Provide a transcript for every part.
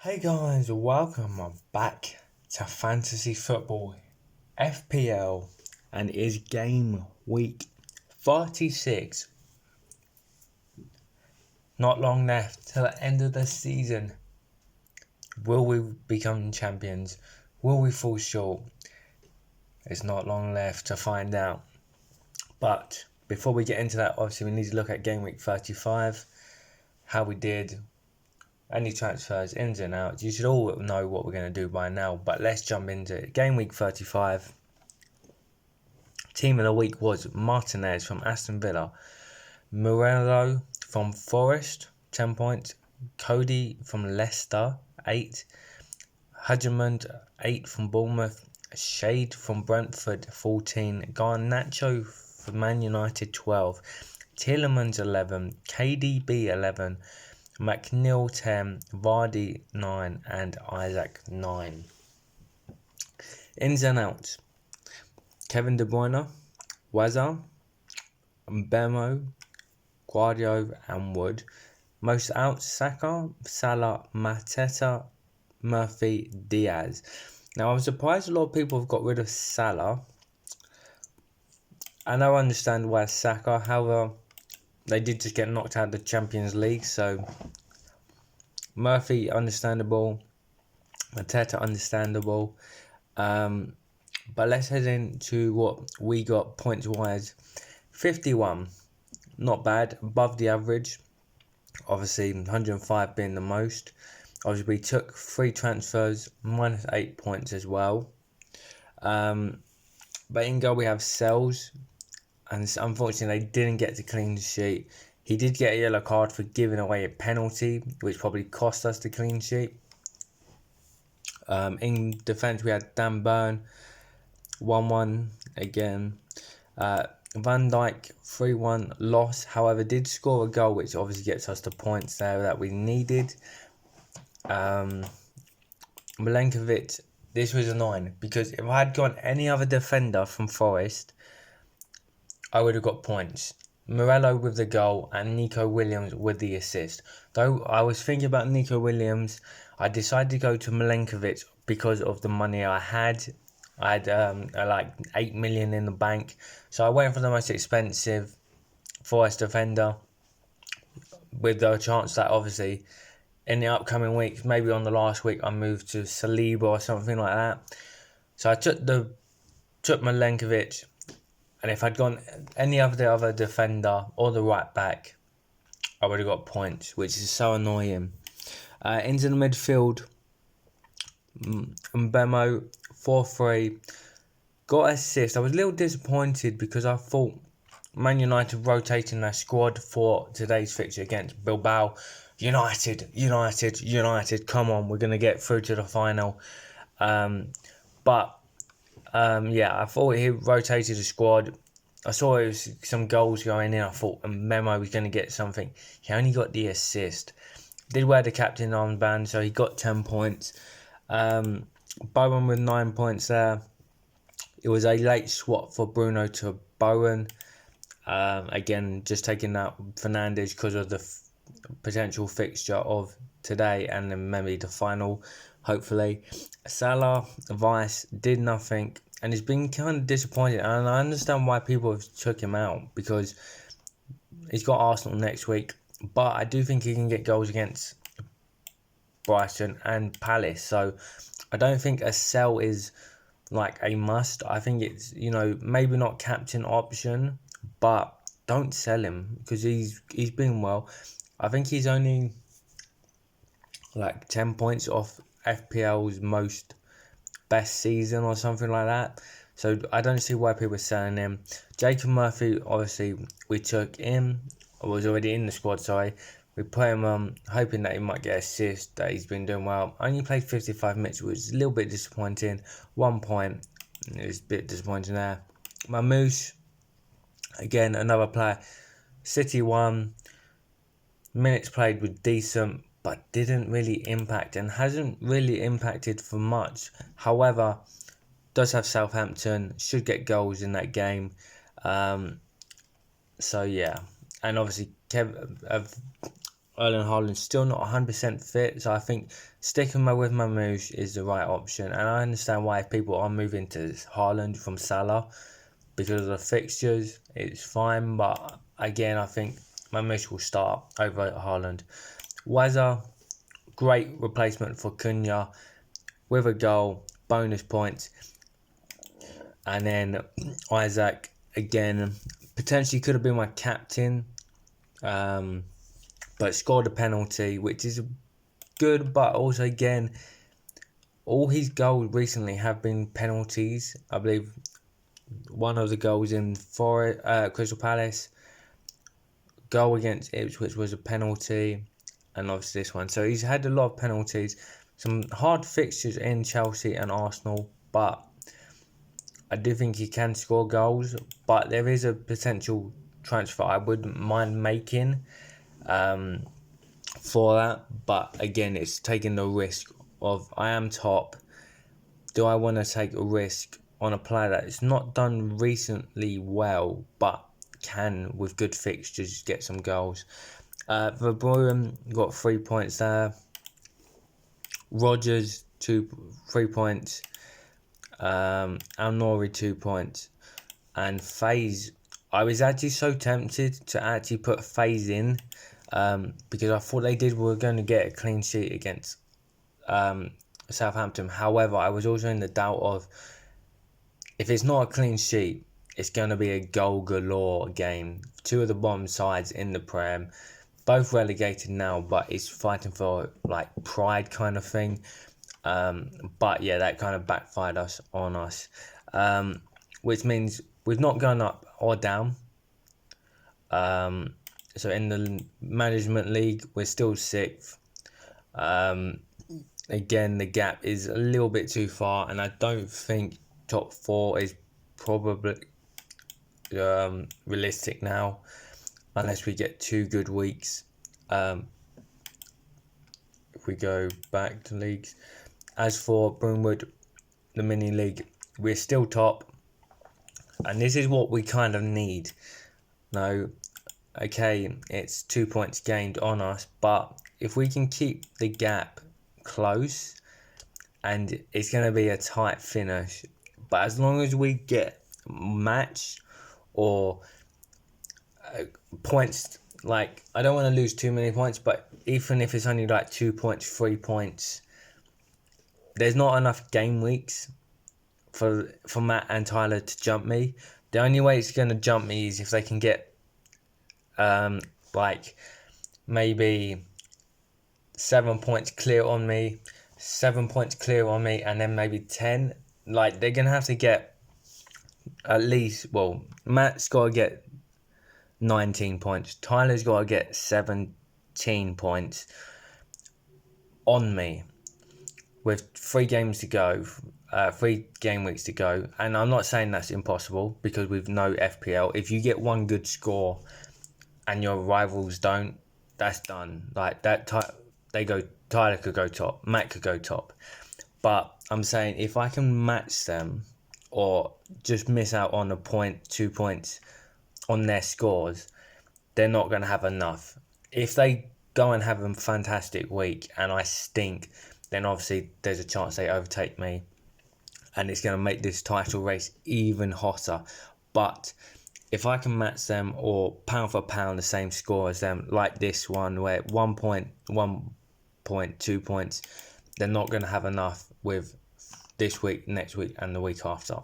Hey guys, welcome back to Fantasy Football FPL and it is game week 36. Not long left till the end of the season. Will we become champions? Will we fall short? It's not long left to find out. But before we get into that, obviously we need to look at game week 35, how we did, any transfers, ins and outs. You should all know what we're going to do by now, but let's jump into it. Game week 35. Team of the week was Martinez from Aston Villa, Morello from Forest, 10 points, Cody from Leicester, 8, Hudgermund, 8 from Bournemouth, Shade from Brentford, 14, Garnacho for Man United, 12, Tielemans, 11, KDB, 11, McNeil, 10, Vardy, 9, and Isaac, 9. Ins and outs. Kevin De Bruyne, Wazza, Bemo, Guardiola and Wood. Most outs, Saka, Salah, Mateta, Murphy, Diaz. Now, I'm surprised a lot of people have got rid of Salah. And I understand why Saka, however, they did just get knocked out of the Champions League, so Murphy, understandable. Mateta, understandable. But let's head into what we got points-wise. 51. Not bad. Above the average. Obviously, 105 being the most. Obviously, we took 3 transfers. Minus 8 points as well. But in goal, we have Sells. And unfortunately, they didn't get the clean sheet. He did get a yellow card for giving away a penalty, which probably cost us the clean sheet. In defence, we had Dan Burn, 1-1 again. Van Dijk, 3-1 loss. However, did score a goal, which obviously gets us the points there that we needed. Milenkovic, this was annoying because if I had gone any other defender from Forest, I would have got points. Morello with the goal and Nico Williams with the assist. Though I was thinking about Nico Williams, I decided to go to Milenkovic because of the money I had. I had like 8 million in the bank. So I went for the most expensive Forest defender with the chance that obviously in the upcoming weeks, maybe on the last week, I moved to Saliba or something like that. So I took Milenkovic. And if I'd gone any other defender or the right back, I would have got points, which is so annoying. Into the midfield, Mbemo, 4-3, got assist. I was a little disappointed because I thought Man United rotating their squad for today's fixture against Bilbao. United, come on, we're going to get through to the final. I thought he rotated the squad. I saw it was some goals going in. I thought Memo was going to get something. He only got the assist. Did wear the captain armband, so he got 10 points. Bowen with 9 points there. It was a late swap for Bruno to Bowen. Again, just taking out Fernandes because of the potential fixture of today and then maybe the final, hopefully. Salah, Vice, did nothing. And it's been kind of disappointing. And I understand why people have took him out because he's got Arsenal next week. But I do think he can get goals against Brighton and Palace. So I don't think a sell is like a must. I think it's, maybe not captain option, but don't sell him because he's been well. I think he's only like 10 points off FPL's most best season or something like that. So I don't see why people are selling him. Jacob Murphy, obviously, we took him. I was already in the squad, sorry. We put him on, hoping that he might get assist, that he's been doing well. Only played 55 minutes, which is a little bit disappointing. 1 point. It was a bit disappointing there. Mamouche, again, another player. City 1. Minutes played were decent, but didn't really impact and hasn't really impacted for much. However, does have Southampton, should get goals in that game. So yeah, and obviously Erling Haaland's still not 100% fit, so I think sticking with Mamouche is the right option. And I understand why people are moving to Haaland from Salah because of the fixtures. It's fine, but again, I think Mamouche will start over Haaland. Wazza, great replacement for Cunha with a goal, bonus points. And then Isaac, again, potentially could have been my captain, but scored a penalty, which is good, but also, again, all his goals recently have been penalties. I believe one of the goals in Crystal Palace, goal against Ipswich was a penalty, and obviously this one. So he's had a lot of penalties, some hard fixtures in Chelsea and Arsenal, but I do think he can score goals. But there is a potential transfer I wouldn't mind making for that. But again, it's taking the risk of I am top. Do I want to take a risk on a player that it's not done recently well, but can, with good fixtures, get some goals? Verbruggen got 3 points there. Rodgers 3 points. Al-Nouri 2 points. And FaZe, I was actually so tempted to actually put FaZe in because I thought were going to get a clean sheet against Southampton. However, I was also in the doubt of if it's not a clean sheet, it's going to be a goal galore game. Two of the bottom sides in the Prem, both relegated now, but it's fighting for like pride kind of thing. But yeah, that kind of backfired on us, which means we've not gone up or down. So in the management league, we're still 6th. Again, the gap is a little bit too far, and I don't think top 4 is probably realistic now, unless we get 2 good weeks. If we go back to leagues. As for Broomwood, the mini league, we're still top, and this is what we kind of need. Now, okay, it's 2 points gained on us, but if we can keep the gap close, and it's going to be a tight finish, but as long as we get match or points, like I don't want to lose too many points, but even if it's only like 2 points, 3 points, there's not enough game weeks for Matt and Tyler to jump me. The only way it's going to jump me is if they can get like maybe 7 points clear on me, 7 points clear on me, and then maybe 10. Like, they're going to have to get at least, well, Matt's got to get 19 points. Tyler's got to get 17 points on me with 3 games to go, 3 game weeks to go. And I'm not saying that's impossible because we've no FPL. If you get one good score and your rivals don't, that's done. Like that, Tyler could go top, Matt could go top. But I'm saying if I can match them or just miss out on a point, 2 points on their scores, they're not going to have enough. If they go and have a fantastic week and I stink, then obviously there's a chance they overtake me, and it's going to make this title race even hotter. But if I can match them or pound for pound the same score as them, like this one where 1 point, 1 point, 2 points, they're not going to have enough with this week, next week, and the week after.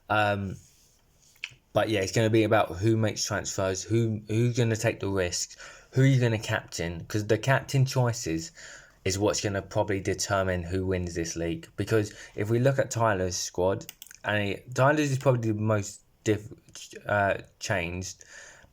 But yeah, it's going to be about who makes transfers, who's going to take the risks, who are you going to captain, because the captain choices is what's going to probably determine who wins this league. Because if we look at Tyler's squad, and Tyler's is probably the most changed,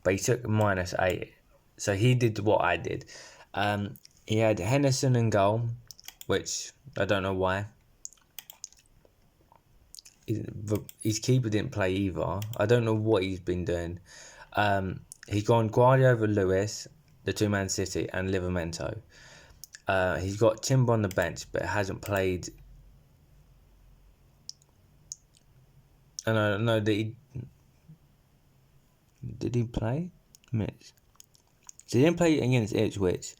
but he took -8, so he did what I did. He had Henderson in goal, which I don't know why. His keeper didn't play either. I don't know what he's been doing. He's gone Guardiola over Lewis, the 2-man City, and Livramento. He's got Timber on the bench, but hasn't played. And I don't know that he did he play? Minutes. So he didn't play against Ipswich.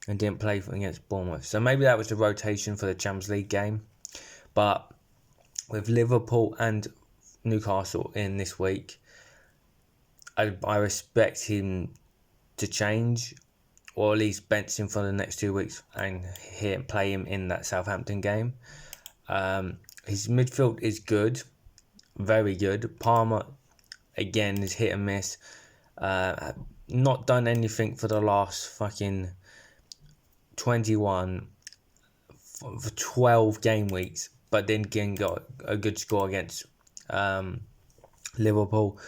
and didn't play against Bournemouth. So maybe that was the rotation for the Champions League game. But with Liverpool and Newcastle in this week, I respect him to change, or at least bench him for the next 2 weeks and play him in that Southampton game. His midfield is good, very good. Palmer, again, is hit and miss. Not done anything for the last fucking 21 for 12 game weeks, but then again got a good score against Liverpool.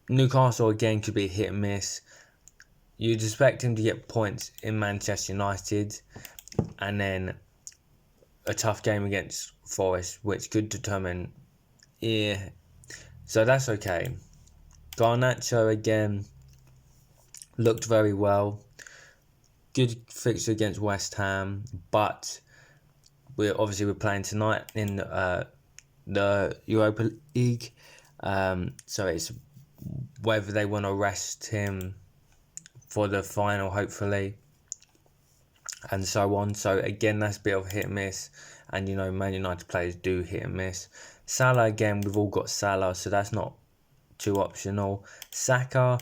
Newcastle again could be hit and miss. You'd expect him to get points in Manchester United, and then a tough game against Forest, which could determine. Yeah, so that's okay. Garnacho again looked very well. Good fixture against West Ham, but we're playing tonight in the Europa League. So it's whether they want to rest him for the final, hopefully, and so on. So again, that's a bit of hit and miss, and Man United players do hit and miss. Salah again, we've all got Salah, so that's not too optional. Saka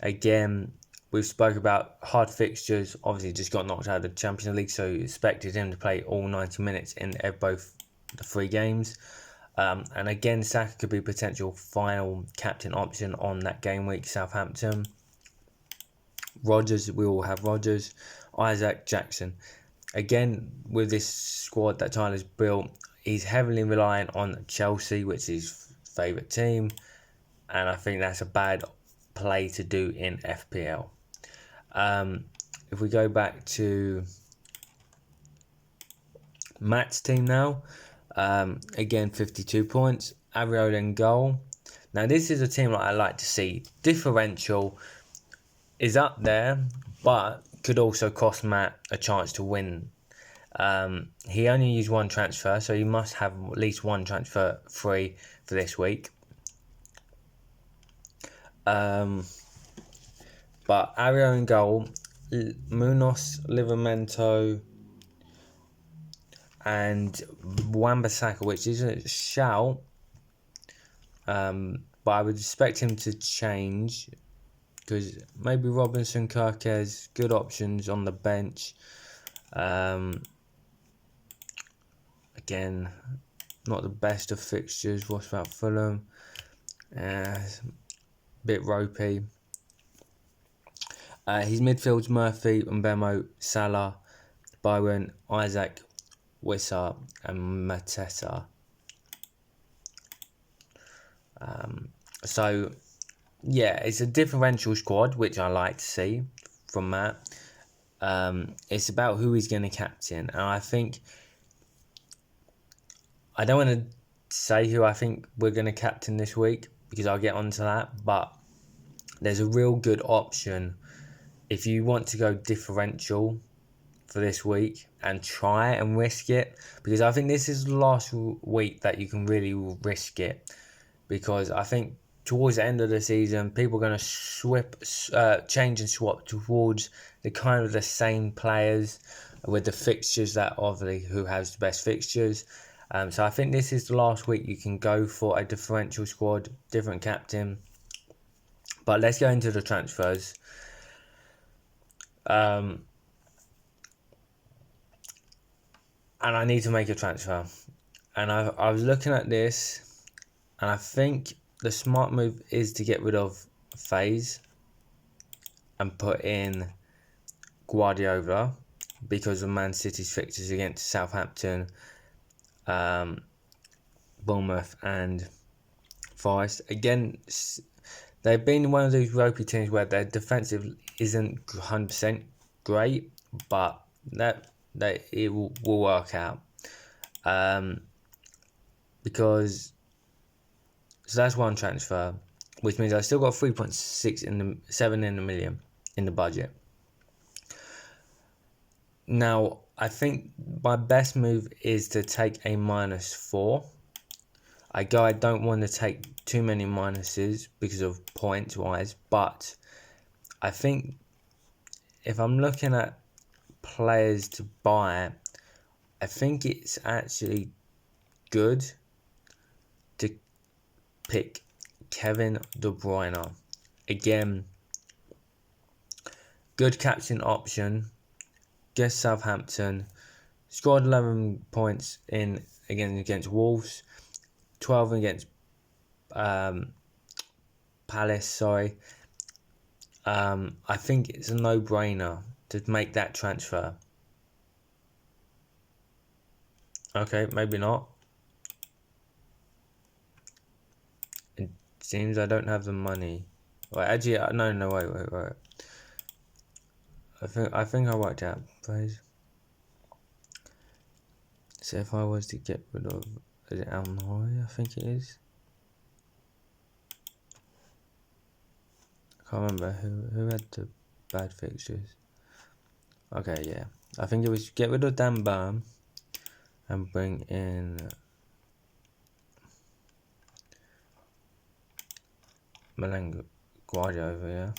again, we've spoke about hard fixtures. Obviously, just got knocked out of the Champions League, so you expected him to play all 90 minutes in both the 3 games. And again, Saka could be potential final captain option on that game week, Southampton. Rodgers, we all have Rodgers. Isaac, Jackson. Again, with this squad that Tyler's built, he's heavily reliant on Chelsea, which is his favourite team. And I think that's a bad play to do in FPL. If we go back to Matt's team now, again 52 points, Areola in goal. Now this is a team that I like to see. Differential is up there, but could also cost Matt a chance to win. He only used 1 transfer, so he must have at least 1 transfer free for this week. But Areola in goal, Munoz, Livramento, and Wan-Bissaka, which is a shout. But I would expect him to change, because maybe Robinson, Kirkes, good options on the bench. Again, not the best of fixtures. What about Fulham? Bit ropey. His midfield's Murphy, Mbemo, Salah, Bowen, Isaac, Wissa, and Mateta. So, yeah, it's a differential squad, which I like to see from Matt. It's about who he's going to captain. And I think, I don't want to say who I think we're going to captain this week, because I'll get onto that. But there's a real good option if you want to go differential for this week and try and risk it, because I think this is the last week that you can really risk it, because I think towards the end of the season people are going to change and swap towards the kind of the same players with the fixtures that obviously who has the best fixtures. So I think this is the last week you can go for a differential squad, different captain. But let's go into the transfers. And I need to make a transfer. And I was looking at this, and I think the smart move is to get rid of FaZe and put in Guardiola, because of Man City's fixtures against Southampton, Bournemouth and Forest. Again, they've been one of those ropey teams where their defensive isn't 100% great, but it will work out. Because so that's 1 transfer, which means I still got 3.7 in the million in the budget. Now I think my best move is to take a -4. I don't want to take too many minuses because of points wise, but I think if I'm looking at players to buy, I think it's actually good to pick Kevin De Bruyne. Again, good captain option. Against Southampton, scored 11 points in against Wolves, 12 against Palace. Sorry, I think it's a no-brainer to make that transfer. Okay, maybe not. It seems I don't have the money. Wait, actually, no, wait. I think I worked out. Please. So if I was to get rid of, is it Alnoy? I think it is. I can't remember who had the bad fixtures. Okay, yeah. I think it was get rid of Dan Burn and bring in Milan Guardia over here.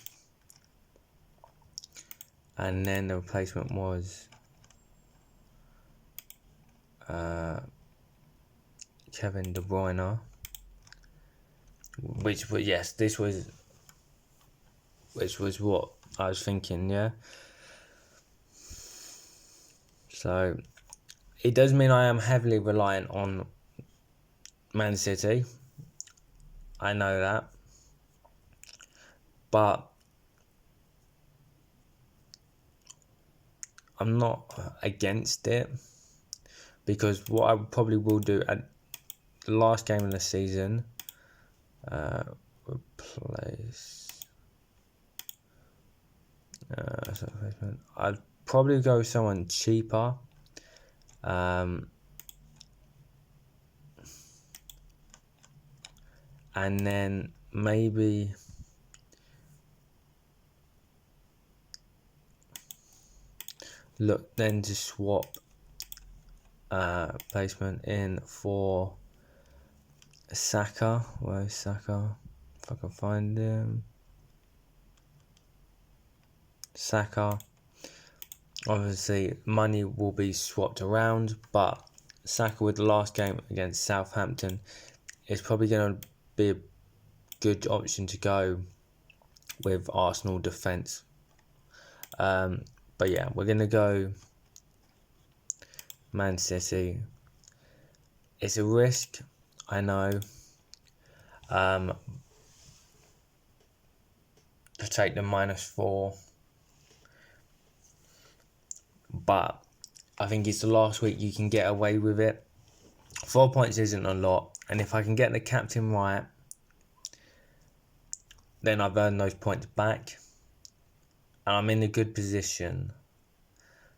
And then the replacement was Kevin De Bruyne. Which was what I was thinking, yeah. So it does mean I am heavily reliant on Man City. I know that. But I'm not against it, because what I probably will do at the last game of the season, replace. I'd probably go with someone cheaper. And then maybe look then to swap placement in for Saka. Where is Saka? If I can find him. Saka. Obviously, money will be swapped around, but Saka with the last game against Southampton is probably going to be a good option to go with Arsenal defence. But yeah, we're going to go Man City. It's a risk, I know, to take the -4. But I think it's the last week you can get away with it. 4 points isn't a lot. And if I can get the captain right, then I've earned those points back. And I'm in a good position.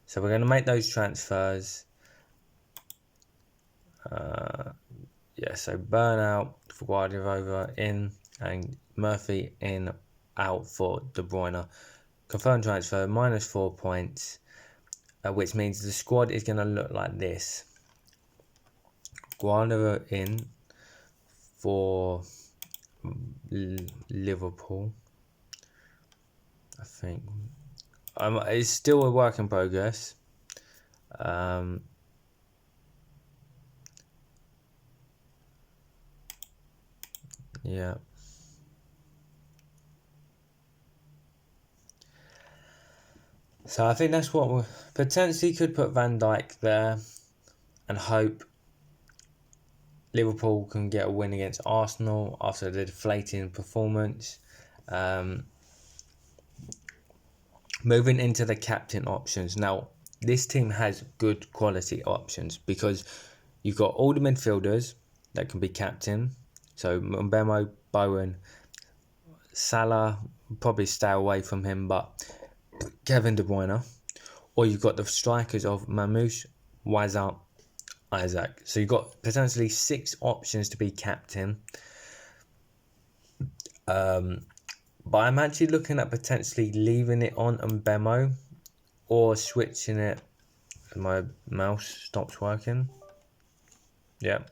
So we're going to make those transfers. Yeah, so Burnout for Guardiola in, and Murphy in, out for De Bruyne. Confirmed transfer, -4 points, which means the squad is going to look like this. Guardiola in for Liverpool, I think. It's still a work in progress. Yeah. So I think that's what we potentially could put Van Dijk there and hope Liverpool can get a win against Arsenal after the deflating performance. Moving into the captain options. Now, this team has good quality options because you've got all the midfielders that can be captain. So Mbemo, Bowen, Salah, probably stay away from him, but Kevin De Bruyne. Or you've got the strikers of Mamouche, Wazza, Isaac. So you've got potentially 6 options to be captain. But I'm actually looking at potentially leaving it on Mbemo or switching it. My mouse stops working. Yeah.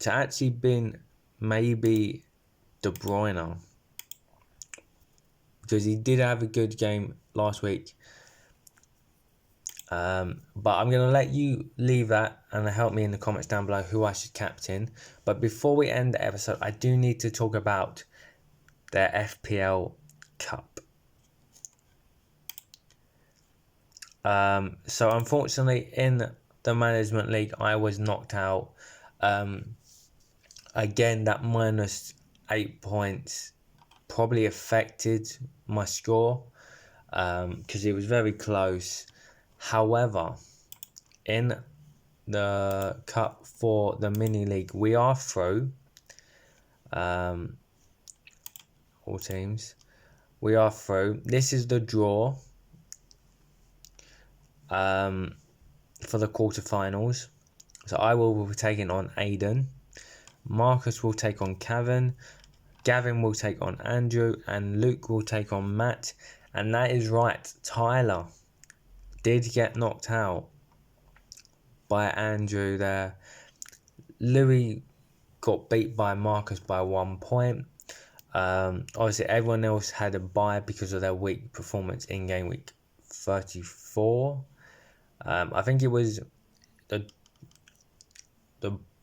To actually being maybe De Bruyne. because he did have a good game last week. But I'm going to let you leave that and help me in the comments down below who I should captain. But before we end the episode, I do need to talk about their FPL Cup. So unfortunately in the Management League I was knocked out. Again, that -8 points probably affected my score because it was very close. However, in the cup for the mini league, we are through. All teams, we are through. This is the draw for the quarterfinals. So I will be taking on Aiden. Marcus will take on Kevin. Gavin will take on Andrew, and Luke will take on Matt. And that is right, Tyler did get knocked out by Andrew there. Louis got beat by Marcus by 1 point. Obviously everyone else had a bye because of their weak performance in game week 34. I think it was the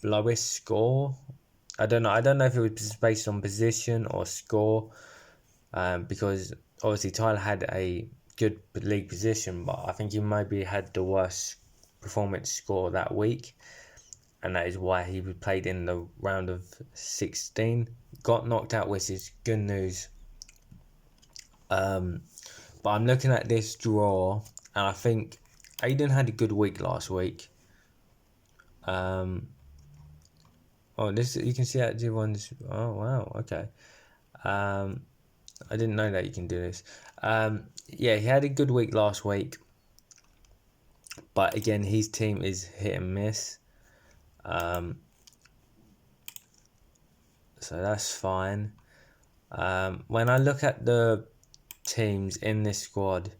lowest score. I don't know if it was based on position or score, because obviously Tyler had a good league position, but I think he maybe had the worst performance score that week, and that is why he played in the round of 16. Got knocked out, which is good news. But I'm looking at this draw, and I think Aiden had a good week last week. Oh, this, you can see that everyone's. Oh wow, okay. I didn't know that you can do this. Yeah, he had a good week last week, but again, his team is hit and miss. So that's fine. When I look at the teams in this squad,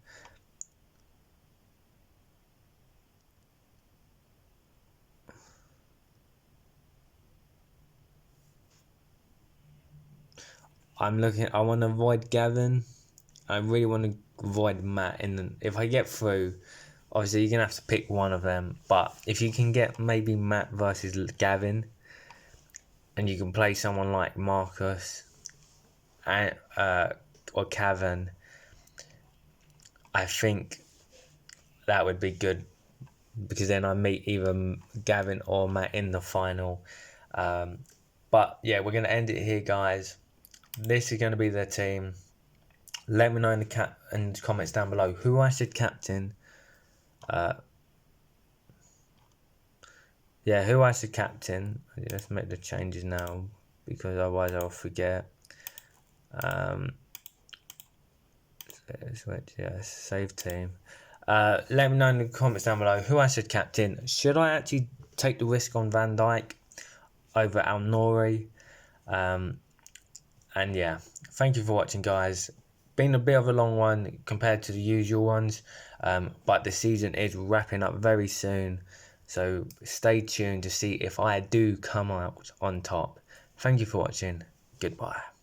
I want to avoid Gavin. I really want to avoid Matt. And if I get through, obviously you're going to have to pick one of them. But if you can get maybe Matt versus Gavin, and you can play someone like Marcus and, or Kevin, I think that would be good, because then I meet either Gavin or Matt in the final. But yeah, we're going to end it here, guys. This is going to be their team. Let me know in the comments down below who I should captain. Yeah, who I should captain. Let's make the changes now, because otherwise I'll forget. Yeah, save team. Let me know in the comments down below who I should captain. Should I actually take the risk on Van Dijk over Al Nouri? And yeah, thank you for watching, guys. Been a bit of a long one compared to the usual ones, but the season is wrapping up very soon, so stay tuned to see if I do come out on top. Thank you for watching. Goodbye.